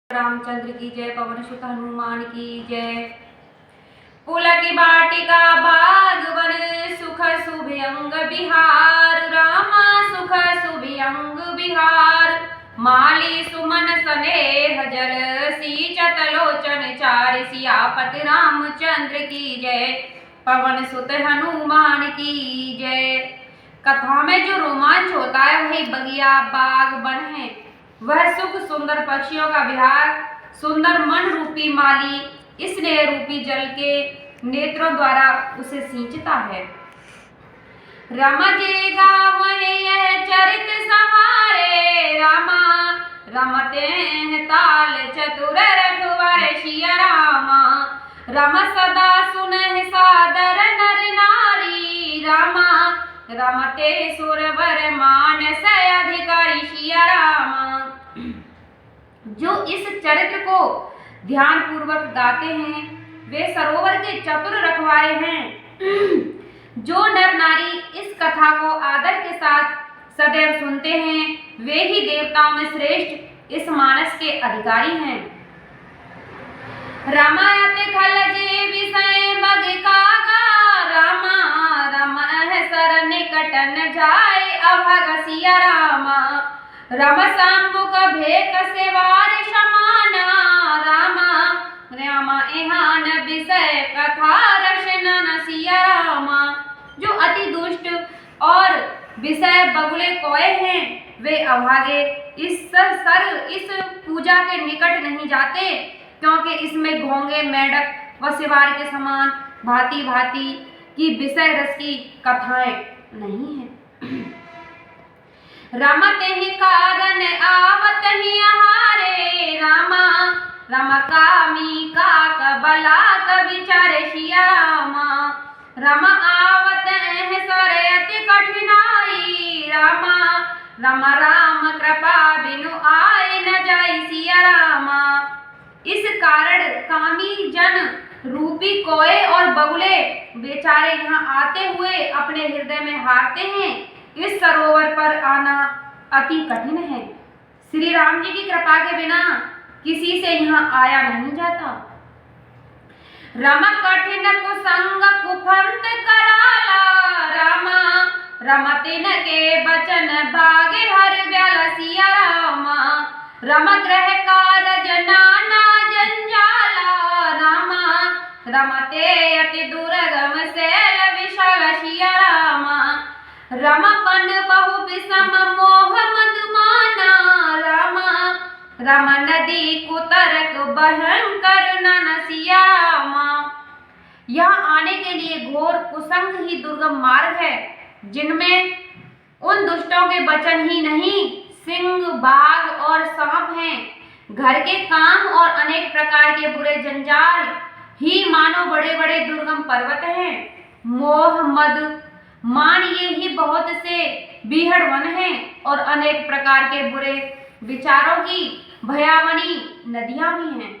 रामचंद्र की जय। पवन सुत हनुमान की जय। पुलक बाटिका बाग वन सुख सुभयंग बिहार। रामा सुख सुभयंग बिहार। माली सुमन स्नेह जल सींचत लोचन चार। सियापति रामचंद्र की जय। पवन सुत हनुमान की जय। कथा में जो रोमांच होता है वही बगिया बाग वन है। वह सुख सुंदर पक्षियों का विहार, सुंदर मन रूपी माली स्नेह रूपी जल के नेत्रों द्वारा उसे सींचता है। रमजे गावने यह चरित सहारे। रामा रमते हैं ताल चतुर रघुवर सिया रामा। रम सदा सुनहि सादर नर नारी। रामा रमते सुरवर मानस अधिकारी सिया रामा। जो इस चरित्र को ध्यान पूर्वक गाते हैं वे सरोवर के चतुर रखवारे हैं। जो नर नारी इस कथा को आदर के साथ सदैव सुनते हैं वे ही देवताओं में श्रेष्ठ इस मानस के अधिकारी हैं। रामायण खलजे विषय बग कागा। रामा रमह सर निकट न जाए अभग सिया रामा। रम सम्मुख भेक सेवार समाना। रामा रामा एहान विषय कथा रचना सिया रामा। जो अति दुष्ट और विषय बगुले कोए हैं वे अभागे इस पूजा के निकट नहीं जाते, क्योंकि इसमें घोंगे मेढक व सिवार के समान भांति भांति की विषय रस की कथाएं नहीं है। रमते ही कारण आवत ही आहारे। रामा रम कामी काक बलाक विचारे सिया रामा। रम आवत है सरे अति कठिनाई। रामा रम राम कृपा बिनु आए न जाई सिया रामा। इस कारण कामी जन रूपी कोए और बगुले बेचारे यहाँ आते हुए अपने हृदय में हारते हैं। इस सरोवर पर आना अति कठिन है। श्री राम जी की कृपा के बिना किसी से यहाँ आया नहीं जाता। रम कठिन कुसंग कुफंत कराला। रामा रमतिन के बचन बागे हर ब्याल सिया रामा। रम ग्रह कारज नाना जंजाला। रामा रमते अति दुर्गम शैल विशाल सिया रामा। रमपन बहु विषम मोह मधुमाना। रामा रम नदी कुतरक भयंकर नन सिया रामा। यहाँ आने के लिए घोर कुसंग ही दुर्गम मार्ग है, जिनमें उन दुष्टों के वचन ही नहीं सिंह बाघ और सांप हैं। घर के काम और अनेक प्रकार के बुरे जंजाल ही मानो बड़े बड़े दुर्गम पर्वत हैं। मोह मद मान ये ही बहुत से बीहड़ वन हैं और अनेक प्रकार के बुरे विचारों की भयावनी नदियां भी हैं।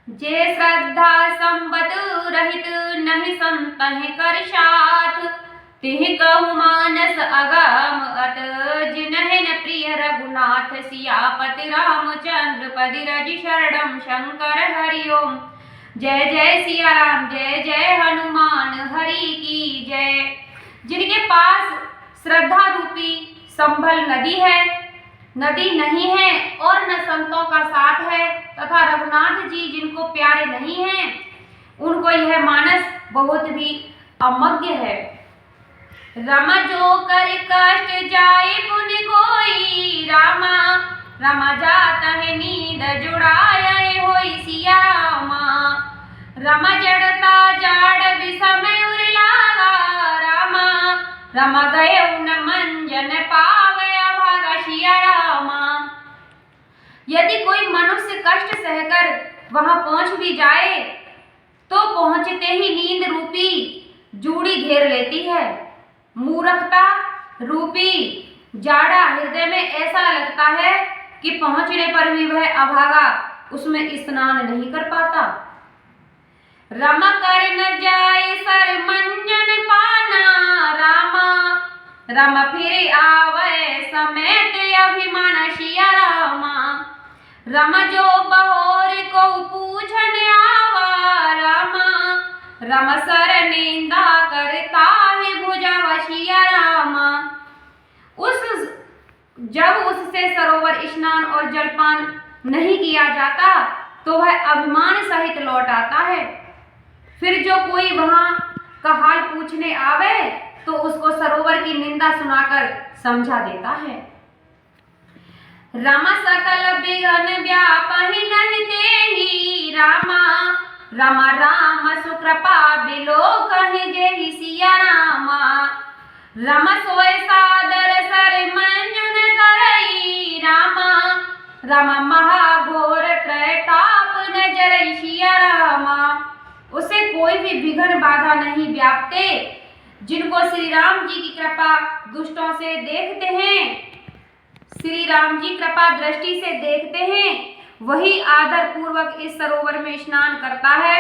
जे श्रद्धा संबत रहित नहीं संतह कर साथ। तिह कहु मानस अगम अत जिनहिन प्रिय रघुनाथ। सियापति रामचंद्र पदि रज शरणम शंकर हरिओम। जय जय सिया राम जय जय हनुमान हरि की जय। जिनके पास श्रद्धा रूपी संभल नदी है, नदी नहीं है और न संतों का साथ है, तथा रघुनाथ जी जिनको प्यारे नहीं हैं उनको यह मानस बहुत भी अमग्य है। रम जो कर कष्ट जाए पुन कोई। रामा रमा जात है नींद जुड़ाए होई सिया रामा। रम जड़ता जाड़ विषमय उरलागा। रामा रम गए उन मंजन पावे अभागा सिया रामा। यदि कोई मनुष्य कष्ट सहकर वहां पहुंच भी जाए तो पहुंचते ही नींद रूपी जूड़ी घेर लेती है। मूर्खता रूपी जाड़ा हृदय में ऐसा लगता है कि पहुंचने पर भी वह अभागा उसमें स्नान नहीं कर पाता। रम कर न जाए सर मंजन पाना। रामा रम फिर आवे समेत अभिमान सिया रामा। रामा जो बहोर को पूछन आवा रामा, रामा सर निंदा करता है भुजा वशिया रामा। जब उससे सरोवर स्नान और जलपान नहीं किया जाता तो वह अभिमान सहित लौट आता है। फिर जो कोई वहां का हाल पूछने आवे तो उसको सरोवर की निंदा सुनाकर समझा देता है। रामा सकल बिघन व्यापहि नहीं तेहि रामा, रामा राम सुकृपा बिलो कहि जेहि सिया रामा। रामा सोय सादर सर मंजुन करई रामा, रामा महाघोर त्रैताप नजर सिया रामा। उसे कोई भी विघ्न बाधा नहीं व्यापते। जिनको श्री राम जी की कृपा दुष्टों से देखते हैं, श्री राम जी कृपा दृष्टि से देखते हैं, वही आदर पूर्वक इस सरोवर में स्नान करता है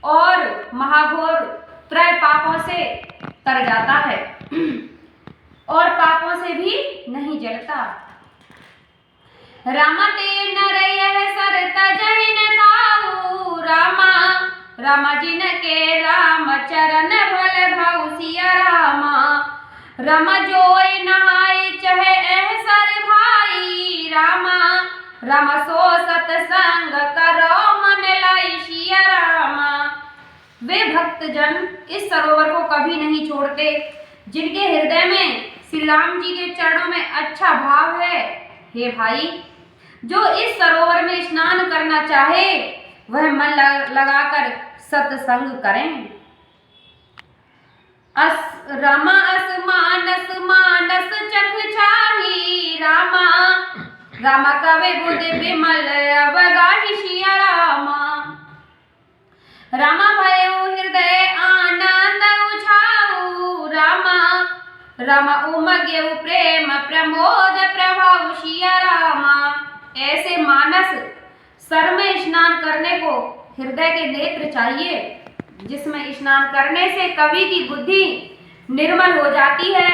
और महाघोर त्रय पापों से तर जाता है और पापों से भी नहीं जलता। रामा ते नरय सर तजहि न काऊ रामा, रामा जिन के राम चरण भल भाऊ सिया रामा। रामा जोई नहाय चहे सर भाई रामा, रामा सो सतसंग करो मन लाई सिया रामा। वे भक्तजन इस सरोवर को कभी नहीं छोड़ते जिनके हृदय में श्री राम जी के चरणों में अच्छा भाव है। हे भाई, जो इस सरोवर में स्नान करना चाहे वह मन लगाकर सत्संग करें। रामा मानस मानस चख चाही रामा, रामा कवे बुद्धि विमल अवगाही सिया रामा। रामा भयो हृदय आनंद उछाऊ रामा, रामा उमग्यऊ प्रेम प्रमोद प्रभाव सिया रामा। ऐसे मानस सर में स्नान करने को हृदय के नेत्र चाहिए, जिसमें स्नान करने से कवि की बुद्धि निर्मल हो जाती है,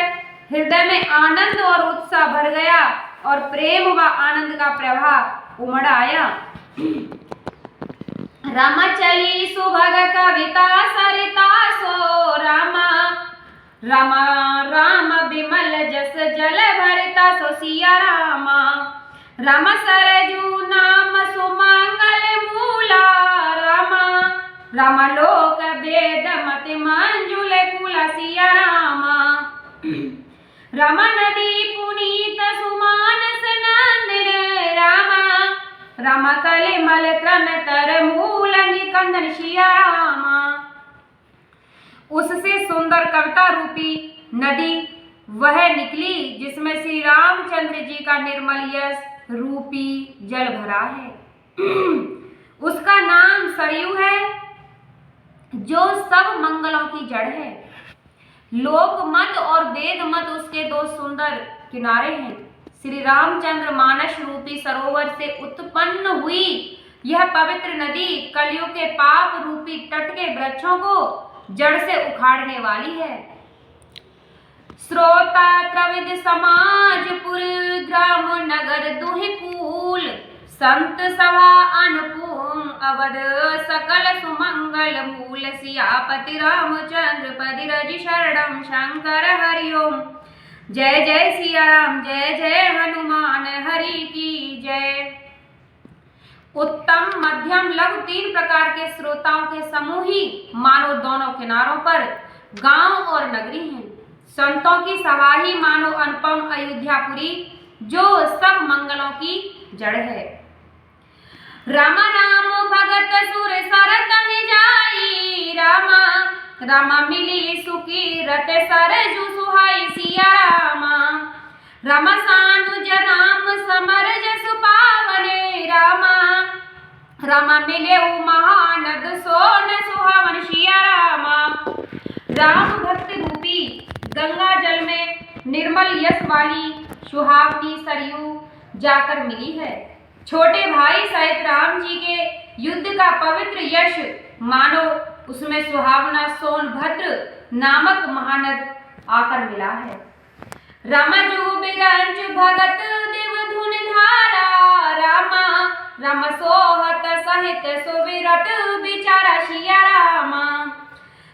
हृदय में आनंद और उत्साह भर गया और प्रेम व आनंद का प्रवाह उमड़ आया। रामा चली सुभग कविता सरिता सो रामा, रामा राम विमल जस जल भरिता सो सिया रामा। रामा सरजू नाम सुमंगल मूला रामा, रामा लोक वेद मति मंजुल कुला सिया रामा। रामा नदी पुनीत सुमानस नंदिन रामा, रामा कलिमल क्रन तर मूल निकंदन सिया रामा। उससे सुंदर कविता रूपी नदी वह निकली जिसमें श्री रामचंद्र जी का निर्मल यश रूपी जल भरा है। उसका नाम सरयू है जो सब मंगलों की जड़ है। लोक मत और वेद मत उसके दो सुंदर किनारे हैं। श्री रामचंद्र मानस रूपी सरोवर से उत्पन्न हुई यह पवित्र नदी कलियुग के पाप रूपी तट के वृक्षों को जड़ से उखाड़ने वाली है। श्रोता त्रिविध समाज पुर ग्राम नगर दुहि कूल, संत सभा अनुपूम अवध सकल सुमंगल मूल। सियापति रामचंद्र पति रज शरणम शंकर हरिओम। जय जय सिया राम, जय जय हनुमान हरि की जय। उत्तम मध्यम लघु तीन प्रकार के श्रोताओं के समूह ही मानो दोनों किनारों पर गांव और नगरी हैं। संतों की सभा ही मानो अनुपम अयोध्यापुरी जो सब मंगलों की जड़ है। रामा राम भगत सुर सरतन जाई रामा, रामा मिली सुखी रत सरजु सुहाई सिया रामा। रामा सानुज राम समर जस पावने रामा, रामा मिले महानद सोन सुहावन सिया रामा। राम भक्त रूपी गंगा जल में निर्मल यश वाली सुहावनी सरयू जाकर मिली है। छोटे भाई सहित राम जी के युद्ध का पवित्र यश मानो उसमें सुहावना सोनभद्र नामक महानद आकर मिला है। रामा जो बिरंज भगत देव धुन धारा रामा, राम सोहत सहित सुविरत बिचारा सिया रामा।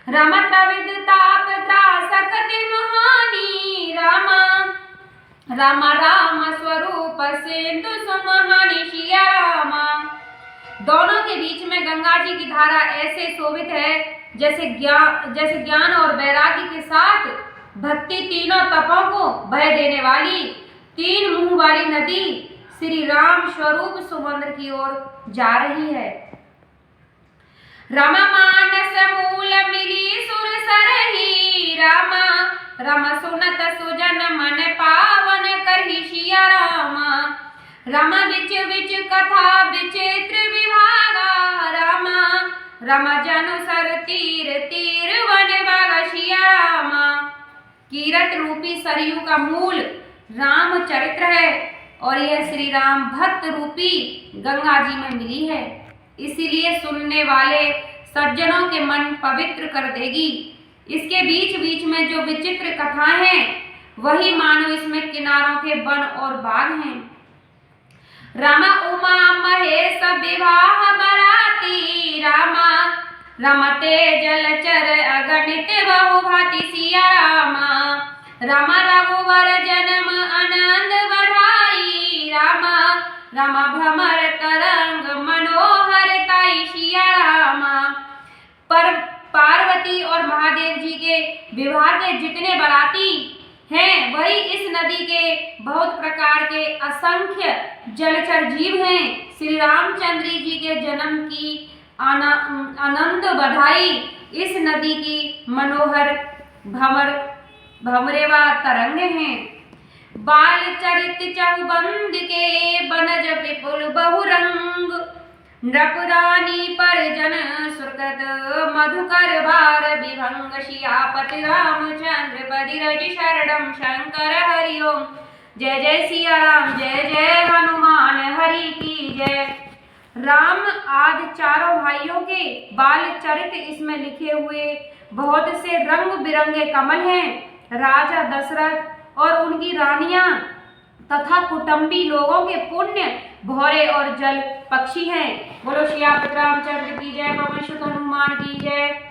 रमत विद ताप त्रासक दिन हानि रामा। राम राम स्वरूप सिंधु सुमहानि सिया रामा। दोनों के बीच में गंगा जी की धारा ऐसे शोभित है जैसे ज्ञान और वैराग्य के साथ भक्ति तीनों तपों को बह देने वाली 3 मुंह वाली नदी श्री राम स्वरूप सुमंद्र की ओर जा रही है। रमा मानस मूल मिली सुर सरही रामा। रम सुनत सुजन मन पावन करही सिया रामा। रम बिच बिच कथा विचित्र विभागा रामा। रम जनु सर तीर तीर वन बागा सिया रामा। कीरत रूपी सरयू का मूल रामचरित्र है और यह श्री राम भक्त रूपी गंगा जी में मिली है, इसीलिए सुनने वाले सज्जनों के मन पवित्र कर देगी। इसके बीच बीच में जो विचित्र कथाएं हैं वही मानो इसमें किनारों के वन और बाग हैं। रमा उमा महेश विवाह बराती रामा। रमते जलचर अगणित बहु भांति सिया रामा। रमा रघुवर जन्म आनंद बढ़ाई रामा। रमा भमर तरंग मनोहर ताई सिया रामा। पर पार्वती और महादेव जी के विवाह के जितने बराती हैं वही इस नदी के बहुत प्रकार के असंख्य जलचर जीव हैं। श्री रामचंद्र जी के जन्म की आनंद बधाई इस नदी की मनोहर भमरेवा तरंग हैं। बाल चरित चहुबंद के बनज विपुल बहुरंग। नृपुरानी परिजन सुकृत मधुकर बार विभंग। सियापति रामचंद्र बदिरज शरणम शंकर हरि ओम। जय जय सिया राम जय जय हनुमान हरि की जय। राम आदि चारों भाइयों के बाल चरित इसमें लिखे हुए बहुत से रंग बिरंगे कमल हैं। राजा दशरथ और उनकी रानियां तथा कुटुंबी लोगों के पुण्य भौरे और जल पक्षी हैं। बोलो सियापति रामचंद्र की जय, पवन सुत हनुमान की जय।